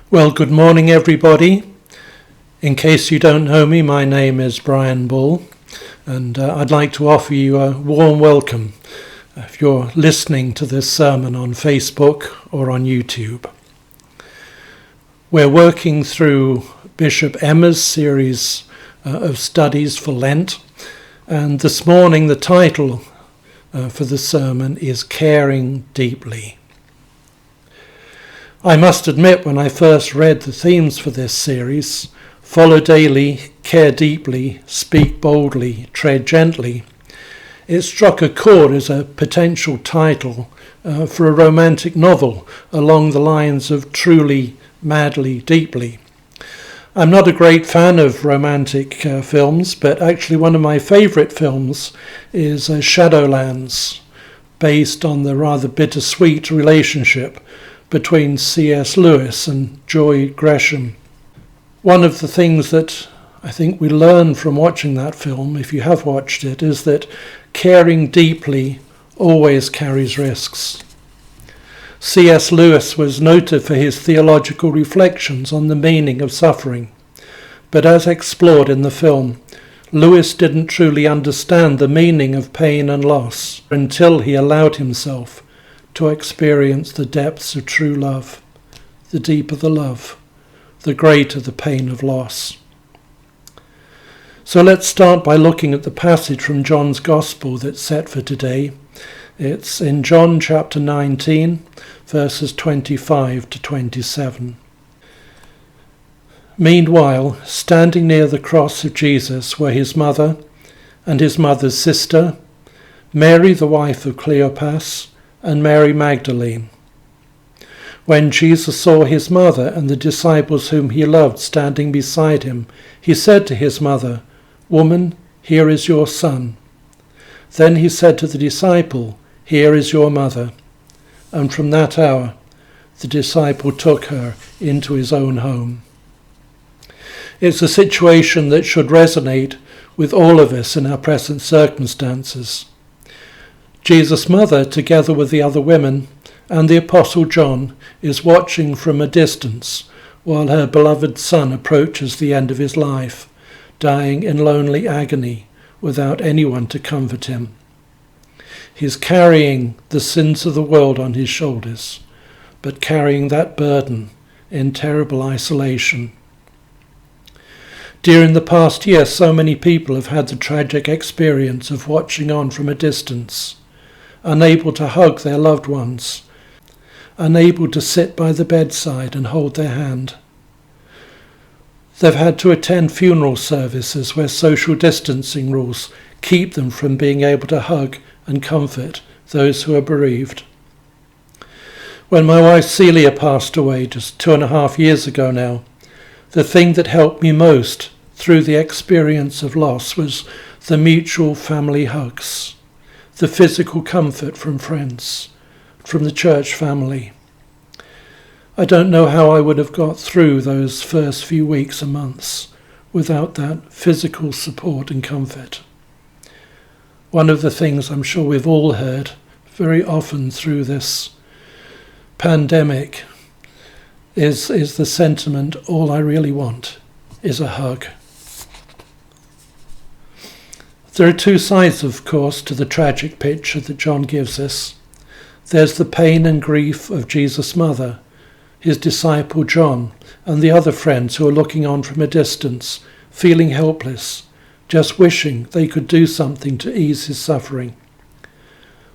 Well, good morning, everybody. In case you don't know me, my name is Brian Bull, and I'd like to offer you a warm welcome if you're listening to this sermon on Facebook or on YouTube. We're working through Bishop Emma's series of studies for Lent, and this morning the title for the sermon is Caring Deeply. I must admit, when I first read the themes for this series, follow daily, care deeply, speak boldly, tread gently, it struck a chord as a potential title for a romantic novel along the lines of Truly, Madly, Deeply. I'm not a great fan of romantic films, but actually one of my favourite films is Shadowlands, based on the rather bittersweet relationship between C.S. Lewis and Joy Gresham. One of the things that I think we learn from watching that film, if you have watched it, is that caring deeply always carries risks. C.S. Lewis was noted for his theological reflections on the meaning of suffering, but as explored in the film, Lewis didn't truly understand the meaning of pain and loss until he allowed himself to experience the depths of true love. The deeper the love, the greater the pain of loss. So let's start by looking at the passage from John's Gospel that's set for today. It's in John chapter 19, verses 25 to 27. Meanwhile, standing near the cross of Jesus were his mother and his mother's sister, Mary the wife of Cleopas, and Mary Magdalene. When Jesus saw his mother and the disciples whom he loved standing beside him, he said to his mother, "Woman, here is your son." Then he said to the disciple, "Here is your mother." And from that hour, the disciple took her into his own home. It's a situation that should resonate with all of us in our present circumstances. Jesus' mother, together with the other women and the Apostle John, is watching from a distance while her beloved son approaches the end of his life, dying in lonely agony without anyone to comfort him. He's carrying the sins of the world on his shoulders, but carrying that burden in terrible isolation. During the past year, so many people have had the tragic experience of watching on from a distance, unable to hug their loved ones, unable to sit by the bedside and hold their hand. They've had to attend funeral services where social distancing rules keep them from being able to hug and comfort those who are bereaved. When my wife Celia passed away just 2.5 years ago now, the thing that helped me most through the experience of loss was the mutual family hugs, the physical comfort from friends, from the church family. I don't know how I would have got through those first few weeks and months without that physical support and comfort. One of the things I'm sure we've all heard very often through this pandemic is the sentiment, all I really want is a hug. There are two sides, of course, to the tragic picture that John gives us. There's the pain and grief of Jesus' mother, his disciple John, and the other friends who are looking on from a distance, feeling helpless, just wishing they could do something to ease his suffering.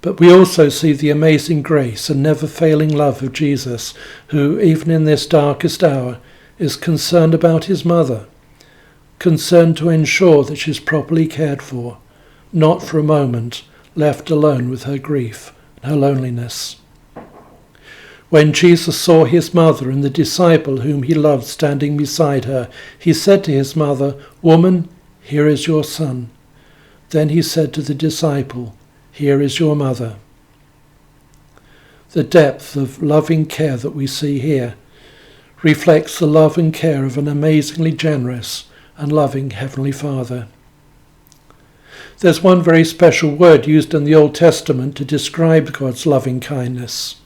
But we also see the amazing grace and never-failing love of Jesus, who, even in this darkest hour, is concerned about his mother, concerned to ensure that she's properly cared for, not for a moment left alone with her grief and her loneliness. When Jesus saw his mother and the disciple whom he loved standing beside her, he said to his mother, "Woman, here is your son." Then he said to the disciple, "Here is your mother." The depth of loving care that we see here reflects the love and care of an amazingly generous and loving Heavenly Father. There's one very special word used in the Old Testament to describe God's loving kindness.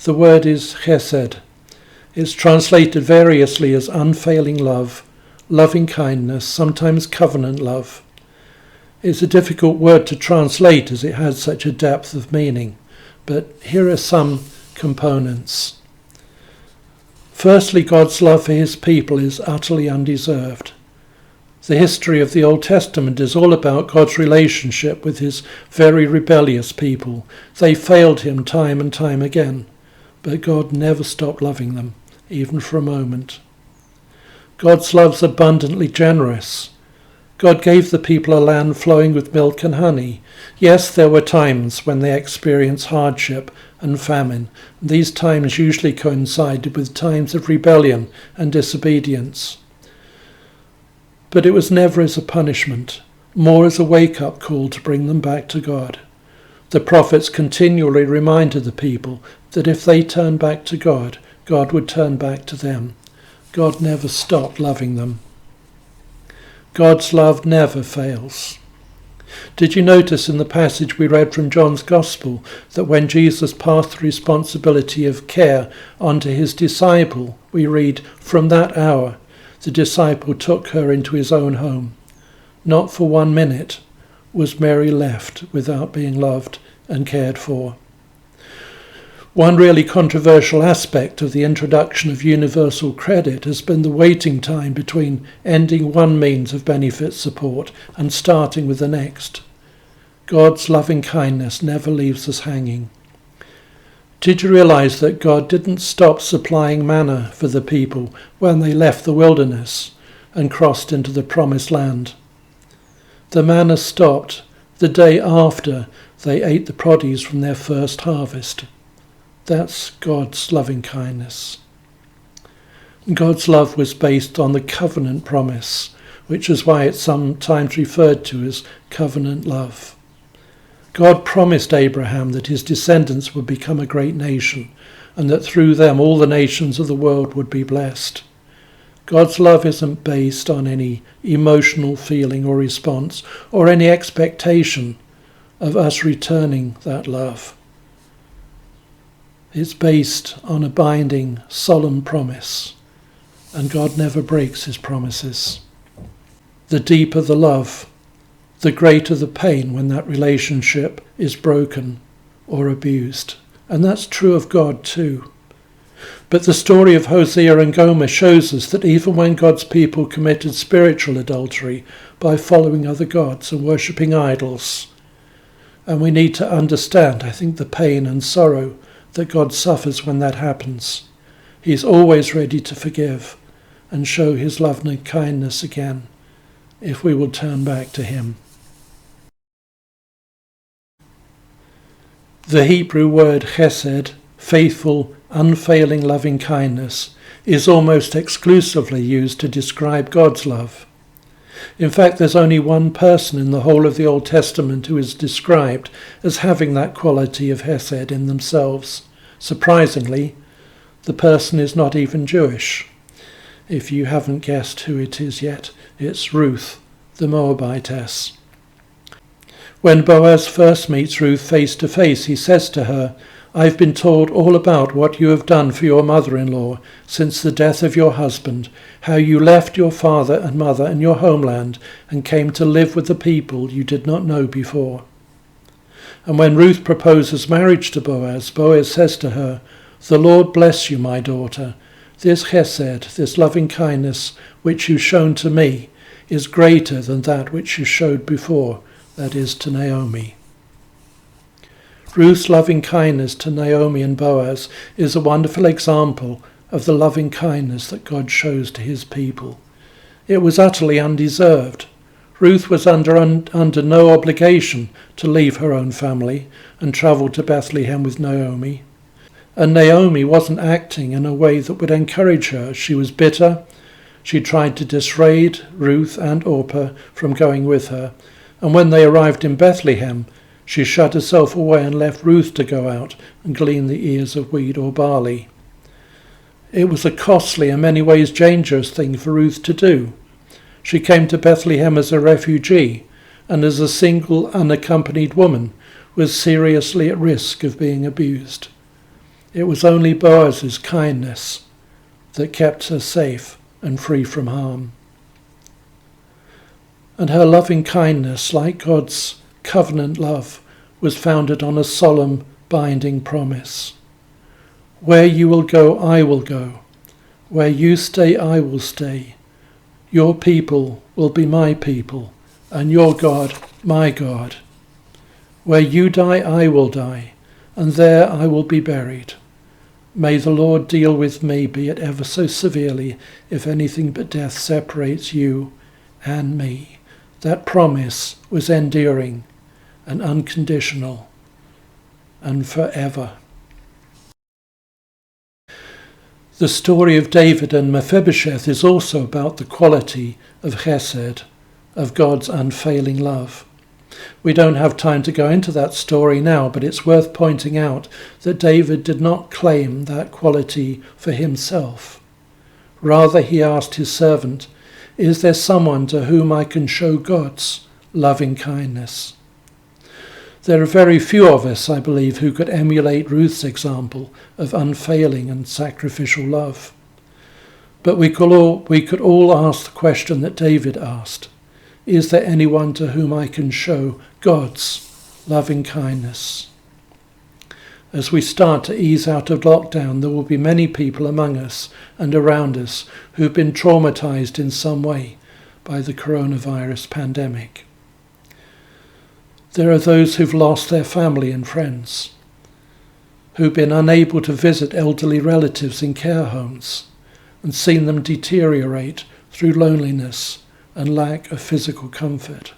The word is chesed, It's translated variously as unfailing love, loving kindness, sometimes covenant love. It's a difficult word to translate as it has such a depth of meaning, but here are some components. Firstly, God's love for his people is utterly undeserved. The history of the Old Testament is all about God's relationship with his very rebellious people. They failed him time and time again, but God never stopped loving them, even for a moment. God's love's abundantly generous. God gave the people a land flowing with milk and honey. Yes, there were times when they experienced hardship and famine. These times usually coincided with times of rebellion and disobedience. But it was never as a punishment, more as a wake-up call to bring them back to God. The prophets continually reminded the people that if they turned back to God, God would turn back to them. God never stopped loving them. God's love never fails. Did you notice in the passage we read from John's Gospel that when Jesus passed the responsibility of care onto his disciple, we read, "From that hour, the disciple took her into his own home. Not for 1 minute was Mary left without being loved and cared for." One really controversial aspect of the introduction of universal credit has been the waiting time between ending one means of benefit support and starting with the next. God's loving kindness never leaves us hanging. Did you realize that God didn't stop supplying manna for the people when they left the wilderness and crossed into the promised land? The manna stopped the day after they ate the produce from their first harvest. That's God's loving kindness. God's love was based on the covenant promise, which is why it's sometimes referred to as covenant love. God promised Abraham that his descendants would become a great nation and that through them all the nations of the world would be blessed. God's love isn't based on any emotional feeling or response or any expectation of us returning that love. It's based on a binding, solemn promise, and God never breaks his promises. The deeper the love, the greater the pain when that relationship is broken or abused. And that's true of God too. But the story of Hosea and Gomer shows us that even when God's people committed spiritual adultery by following other gods and worshipping idols, and we need to understand, I think, the pain and sorrow that God suffers when that happens. He's always ready to forgive and show his love and kindness again if we will turn back to him. The Hebrew word chesed, faithful, unfailing loving kindness, is almost exclusively used to describe God's love. In fact, there's only one person in the whole of the Old Testament who is described as having that quality of Hesed in themselves. Surprisingly, the person is not even Jewish. If you haven't guessed who it is yet, it's Ruth, the Moabitess. When Boaz first meets Ruth face to face, he says to her, "I've been told all about what you have done for your mother-in-law since the death of your husband, how you left your father and mother and your homeland and came to live with the people you did not know before." And when Ruth proposes marriage to Boaz, Boaz says to her, "The Lord bless you, my daughter. This chesed, this loving kindness which you've shown to me, is greater than that which you showed before, that is, to Naomi." Ruth's loving kindness to Naomi and Boaz is a wonderful example of the loving kindness that God shows to his people. It was utterly undeserved. Ruth was under no obligation to leave her own family and travel to Bethlehem with Naomi. And Naomi wasn't acting in a way that would encourage her. She was bitter. She tried to dissuade Ruth and Orpah from going with her. And when they arrived in Bethlehem, she shut herself away and left Ruth to go out and glean the ears of wheat or barley. It was a costly and many ways dangerous thing for Ruth to do. She came to Bethlehem as a refugee and as a single unaccompanied woman was seriously at risk of being abused. It was only Boaz's kindness, that kept her safe and free from harm. And her loving kindness, like God's covenant love, was founded on a solemn, binding promise. Where you will go, I will go. Where you stay, I will stay. Your people will be my people, and your God, my God. Where you die, I will die, and there I will be buried. May the Lord deal with me, be it ever so severely, if anything but death separates you and me. That promise was enduring and unconditional and forever. The story of David and Mephibosheth is also about the quality of chesed, of God's unfailing love. We don't have time to go into that story now, but it's worth pointing out that David did not claim that quality for himself. Rather, he asked his servant, "Is there someone to whom I can show God's loving kindness?" There are very few of us, I believe, who could emulate Ruth's example of unfailing and sacrificial love. But we could all ask the question that David asked. Is there anyone to whom I can show God's loving kindness? As we start to ease out of lockdown, there will be many people among us and around us who've been traumatized in some way by the coronavirus pandemic. There are those who've lost their family and friends, who've been unable to visit elderly relatives in care homes and seen them deteriorate through loneliness and lack of physical comfort.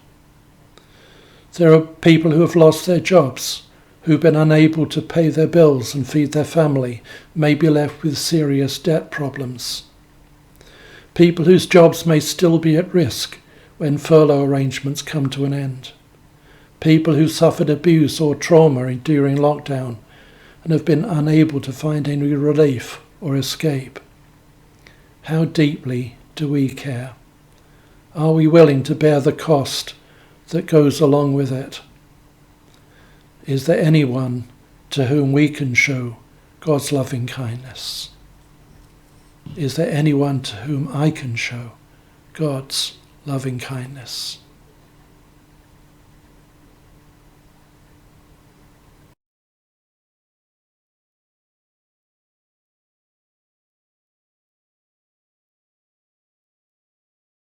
There are people who have lost their jobs, who've been unable to pay their bills and feed their family, may be left with serious debt problems. People whose jobs may still be at risk when furlough arrangements come to an end. People who suffered abuse or trauma during lockdown and have been unable to find any relief or escape. How deeply do we care? Are we willing to bear the cost that goes along with it? Is there anyone to whom we can show God's loving kindness? Is there anyone to whom I can show God's loving kindness?